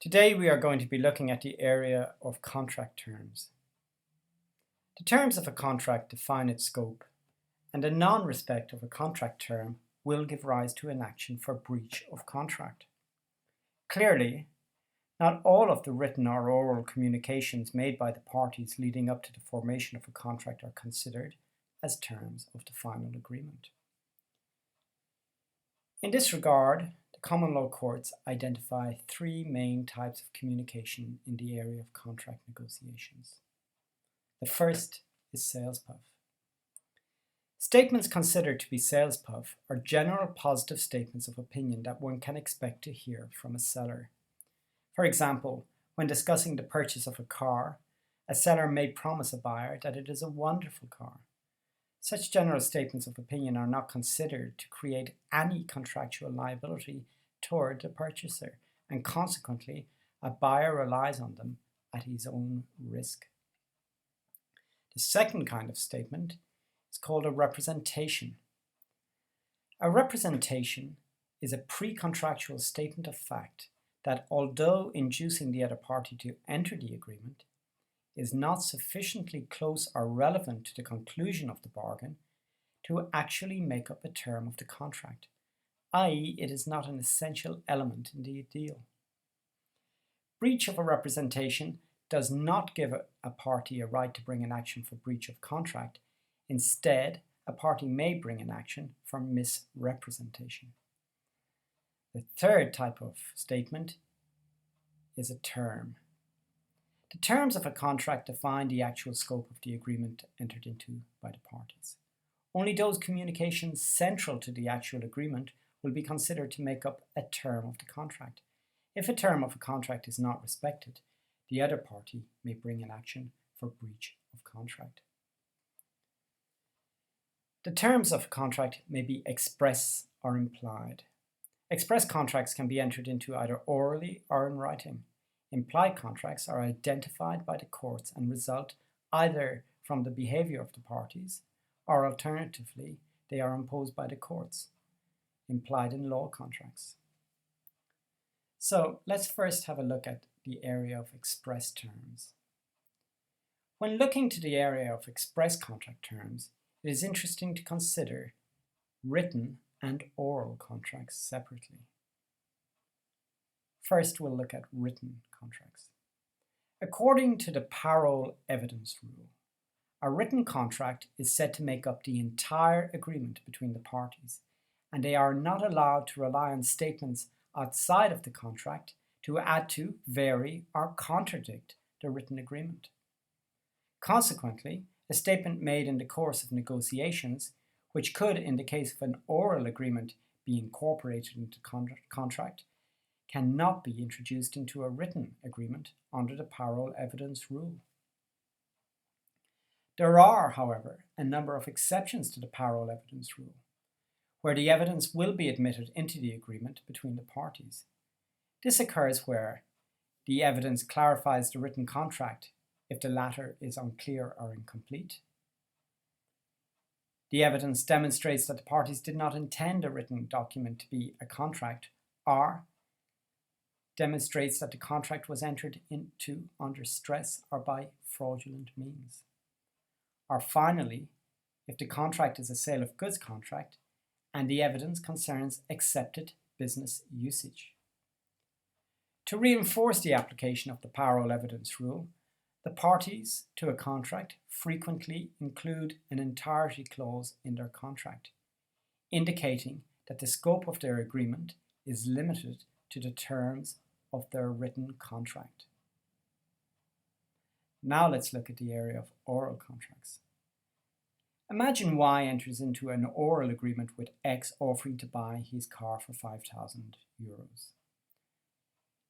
Today we are going to be looking at the area of contract terms. The terms of a contract define its scope, and a non-respect of a contract term will give rise to an action for breach of contract. Clearly, not all of the written or oral communications made by the parties leading up to the formation of a contract are considered as terms of the final agreement. In this regard, the common law courts identify three main types of communication in the area of contract negotiations. The first is sales puff. Statements considered to be sales puff are general positive statements of opinion that one can expect to hear from a seller. For example, when discussing the purchase of a car, a seller may promise a buyer that it is a wonderful car. Such general statements of opinion are not considered to create any contractual liability toward the purchaser, and consequently, a buyer relies on them at his own risk. The second kind of statement is called a representation. A representation is a pre-contractual statement of fact that, although inducing the other party to enter the agreement, is not sufficiently close or relevant to the conclusion of the bargain to actually make up a term of the contract, i.e., it is not an essential element in the deal. Breach of a representation does not give a party a right to bring an action for breach of contract. Instead, a party may bring an action for misrepresentation. The third type of statement is a term. The terms of a contract define the actual scope of the agreement entered into by the parties. Only those communications central to the actual agreement will be considered to make up a term of the contract. If a term of a contract is not respected, the other party may bring an action for breach of contract. The terms of a contract may be express or implied. Express contracts can be entered into either orally or in writing. Implied contracts are identified by the courts and result either from the behavior of the parties or alternatively they are imposed by the courts, implied in law contracts. So let's first have a look at the area of express terms. When looking to the area of express contract terms, it is interesting to consider written and oral contracts separately. First, we'll look at written contracts. According to the parole evidence rule, a written contract is said to make up the entire agreement between the parties, and they are not allowed to rely on statements outside of the contract to add to, vary, or contradict the written agreement. Consequently, a statement made in the course of negotiations, which could, in the case of an oral agreement, be incorporated into the contract, cannot be introduced into a written agreement under the parole evidence rule. There are, however, a number of exceptions to the parole evidence rule, where the evidence will be admitted into the agreement between the parties. This occurs where the evidence clarifies the written contract if the latter is unclear or incomplete. The evidence demonstrates that the parties did not intend a written document to be a contract, or demonstrates that the contract was entered into under stress or by fraudulent means. Or finally, if the contract is a sale of goods contract and the evidence concerns accepted business usage. To reinforce the application of the parole evidence rule, the parties to a contract frequently include an entirety clause in their contract, indicating that the scope of their agreement is limited to the terms of their written contract. Now let's look at the area of oral contracts. Imagine Y enters into an oral agreement with X offering to buy his car for €5,000.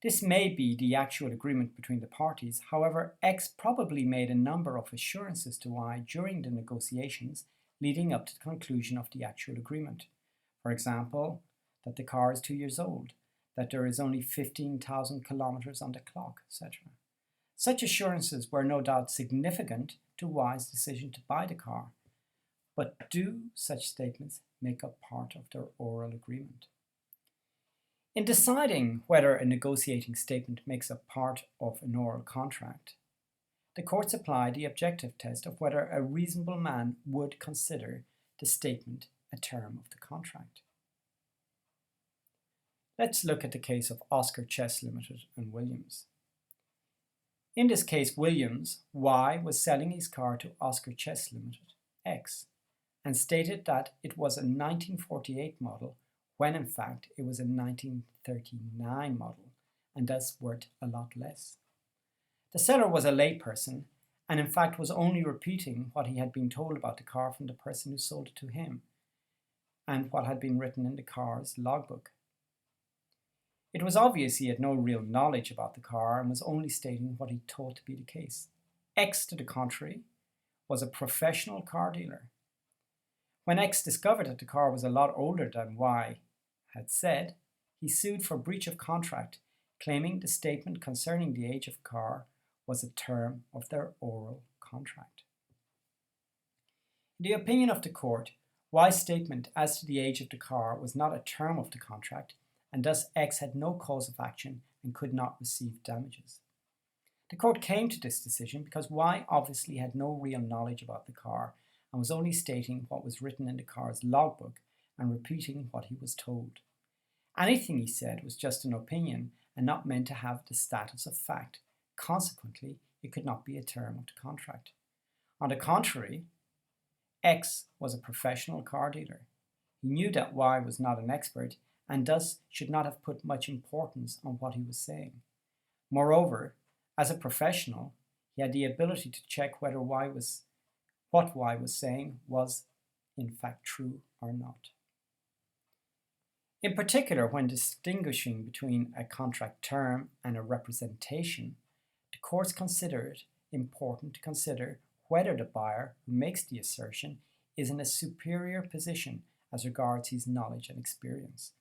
This may be the actual agreement between the parties. However, X probably made a number of assurances to Y during the negotiations leading up to the conclusion of the actual agreement. For example, that the car is 2 years old, that there is only 15,000 kilometers on the clock, etc. Such assurances were no doubt significant to Y's decision to buy the car, but do such statements make up part of their oral agreement? In deciding whether a negotiating statement makes up part of an oral contract, the courts apply the objective test of whether a reasonable man would consider the statement a term of the contract. Let's look at the case of Oscar Chess Limited and Williams. In this case, Williams, Y, was selling his car to Oscar Chess Limited, X, and stated that it was a 1948 model when in fact it was a 1939 model and thus worth a lot less. The seller was a layperson and in fact was only repeating what he had been told about the car from the person who sold it to him and what had been written in the car's logbook. It was obvious he had no real knowledge about the car and was only stating what he thought to be the case. X, to the contrary, was a professional car dealer. When X discovered that the car was a lot older than Y had said, he sued for breach of contract, claiming the statement concerning the age of the car was a term of their oral contract. In the opinion of the court, Y's statement as to the age of the car was not a term of the contract, and thus X had no cause of action and could not receive damages. The court came to this decision because Y obviously had no real knowledge about the car and was only stating what was written in the car's logbook and repeating what he was told. Anything he said was just an opinion and not meant to have the status of fact. Consequently, it could not be a term of the contract. On the contrary, X was a professional car dealer. He knew that Y was not an expert and thus should not have put much importance on what he was saying. Moreover, as a professional, he had the ability to check whether what Y was saying was in fact true or not. In particular, when distinguishing between a contract term and a representation, the courts consider it important to consider whether the buyer who makes the assertion is in a superior position as regards his knowledge and experience.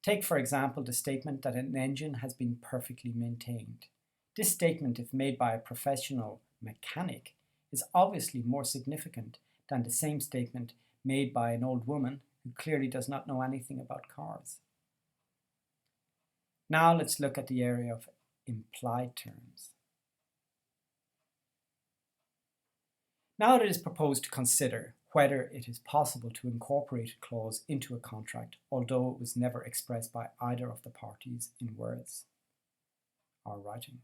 Take, for example, the statement that an engine has been perfectly maintained. This statement, if made by a professional mechanic, is obviously more significant than the same statement made by an old woman who clearly does not know anything about cars. Now let's look at the area of implied terms. Now it is proposed to consider whether it is possible to incorporate a clause into a contract, although it was never expressed by either of the parties in words or writing.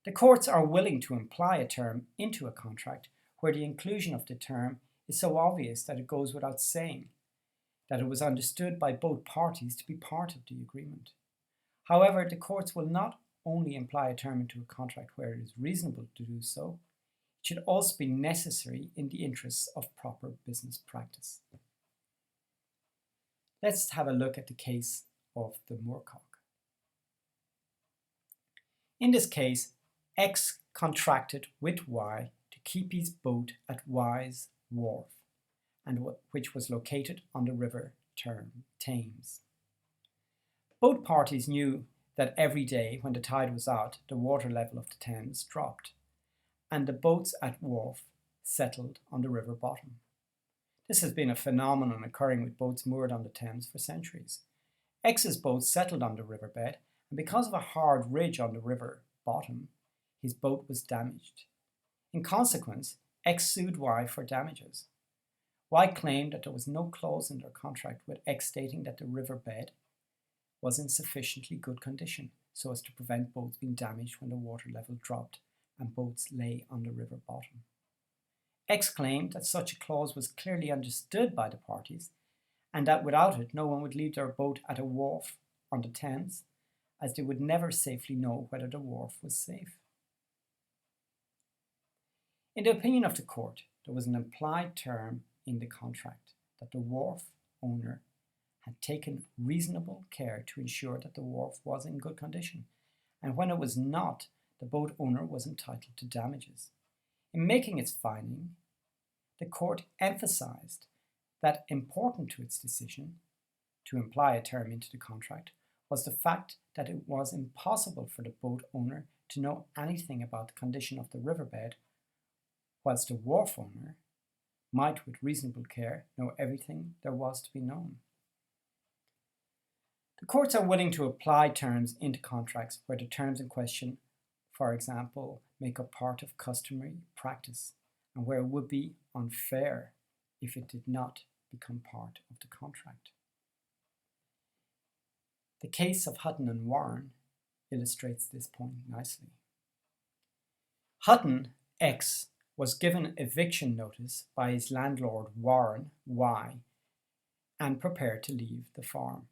The courts are willing to imply a term into a contract where the inclusion of the term is so obvious that it goes without saying, that it was understood by both parties to be part of the agreement. However, the courts will not only imply a term into a contract where it is reasonable to do so, it should also be necessary in the interests of proper business practice. Let's have a look at the case of the moorcock. In this case, X contracted with Y to keep his boat at Y's wharf, and which was located on the river Thames. Both parties knew that every day when the tide was out, the water level of the Thames dropped, and the boats at wharf settled on the river bottom. This has been a phenomenon occurring with boats moored on the Thames for centuries. X's boat settled on the riverbed, and because of a hard ridge on the river bottom, his boat was damaged. In consequence, X sued Y for damages. Y claimed that there was no clause in their contract with X stating that the riverbed was in sufficiently good condition so as to prevent boats being damaged when the water level dropped and boats lay on the river bottom. X claimed that such a clause was clearly understood by the parties and that without it no one would leave their boat at a wharf on the Thames, as they would never safely know whether the wharf was safe. In the opinion of the court, there was an implied term in the contract that the wharf owner had taken reasonable care to ensure that the wharf was in good condition, and when it was not, the boat owner was entitled to damages. In making its finding, the court emphasized that important to its decision to imply a term into the contract was the fact that it was impossible for the boat owner to know anything about the condition of the riverbed, whilst the wharf owner might with reasonable care know everything there was to be known. The courts are willing to apply terms into contracts where the terms in question, for example, make up part of customary practice and where it would be unfair if it did not become part of the contract. The case of Hutton and Warren illustrates this point nicely. Hutton, X, was given eviction notice by his landlord Warren, Y, and prepared to leave the farm.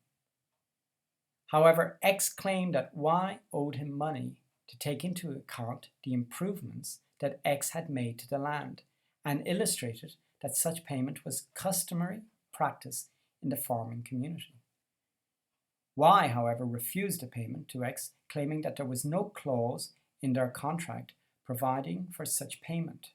However, X claimed that Y owed him money to take into account the improvements that X had made to the land, and illustrated that such payment was customary practice in the farming community. Y, however, refused the payment to X, claiming that there was no clause in their contract providing for such payment.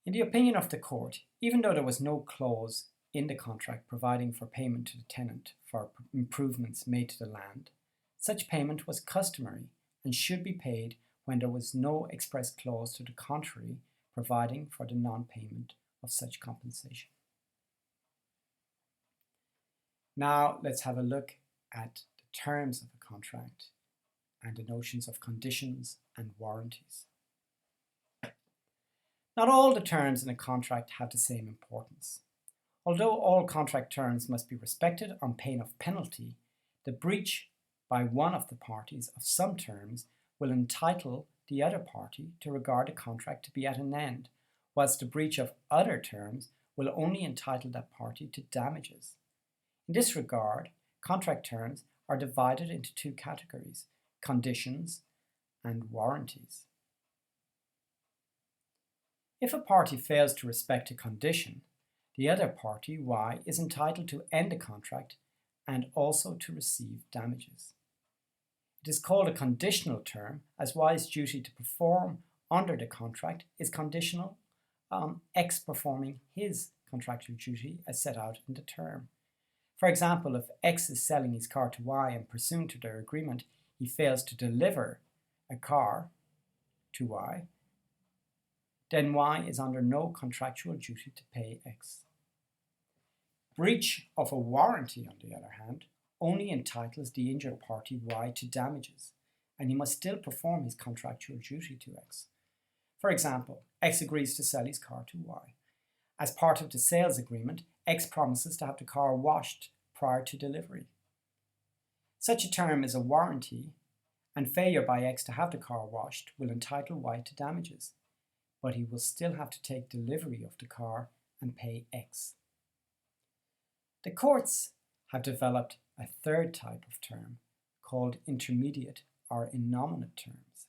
In the opinion of the court, even though there was no clause in the contract providing for payment to the tenant for improvements made to the land, such payment was customary and should be paid when there was no express clause to the contrary providing for the non-payment of such compensation. Now let's have a look at the terms of a contract and the notions of conditions and warranties. Not all the terms in a contract have the same importance. Although all contract terms must be respected on pain of penalty, the breach by one of the parties of some terms will entitle the other party to regard the contract to be at an end, whilst the breach of other terms will only entitle that party to damages. In this regard, contract terms are divided into two categories: conditions and warranties. If a party fails to respect a condition, the other party, Y, is entitled to end the contract and also to receive damages. It is called a conditional term, as Y's duty to perform under the contract is conditional on X performing his contractual duty as set out in the term. For example, if X is selling his car to Y and pursuant to their agreement, he fails to deliver a car to Y, then Y is under no contractual duty to pay X. Breach of a warranty, on the other hand, only entitles the injured party Y to damages, and he must still perform his contractual duty to X. For example, X agrees to sell his car to Y. As part of the sales agreement, X promises to have the car washed prior to delivery. Such a term is a warranty, and failure by X to have the car washed will entitle Y to damages, but he will still have to take delivery of the car and pay X. The courts have developed a third type of term called intermediate or innominate terms.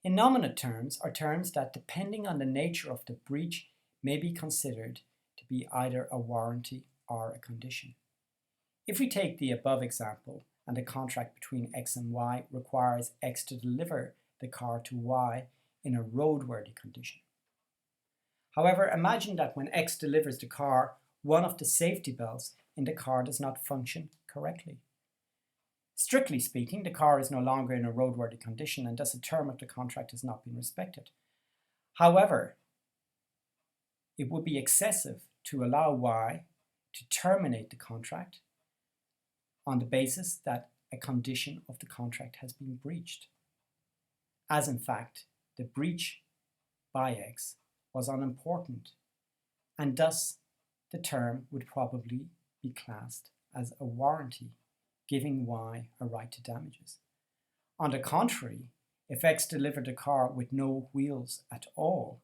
Innominate terms are terms that, depending on the nature of the breach, may be considered to be either a warranty or a condition. If we take the above example, and the contract between X and Y requires X to deliver the car to Y in a roadworthy condition. However, imagine that when X delivers the car, one of the safety belts in the car does not function correctly. Strictly speaking, the car is no longer in a roadworthy condition, and thus a term of the contract has not been respected. However, it would be excessive to allow Y to terminate the contract on the basis that a condition of the contract has been breached, as in fact the breach by X was unimportant, and thus the term would probably be classed as a warranty, giving Y a right to damages. On the contrary, if X delivered the car with no wheels at all,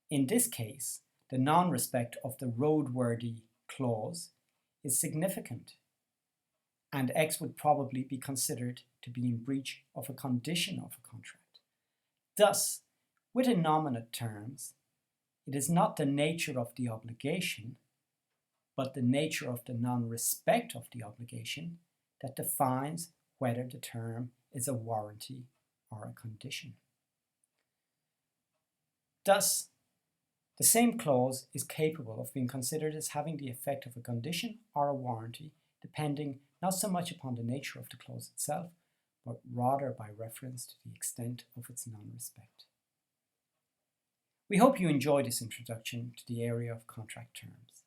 in this case, the non-respect of the roadworthy clause is significant, and X would probably be considered to be in breach of a condition of a contract. Thus, with innominate terms, it is not the nature of the obligation, but the nature of the non-respect of the obligation that defines whether the term is a warranty or a condition. Thus, the same clause is capable of being considered as having the effect of a condition or a warranty, depending not so much upon the nature of the clause itself, but rather by reference to the extent of its non-respect. We hope you enjoyed this introduction to the area of contract terms.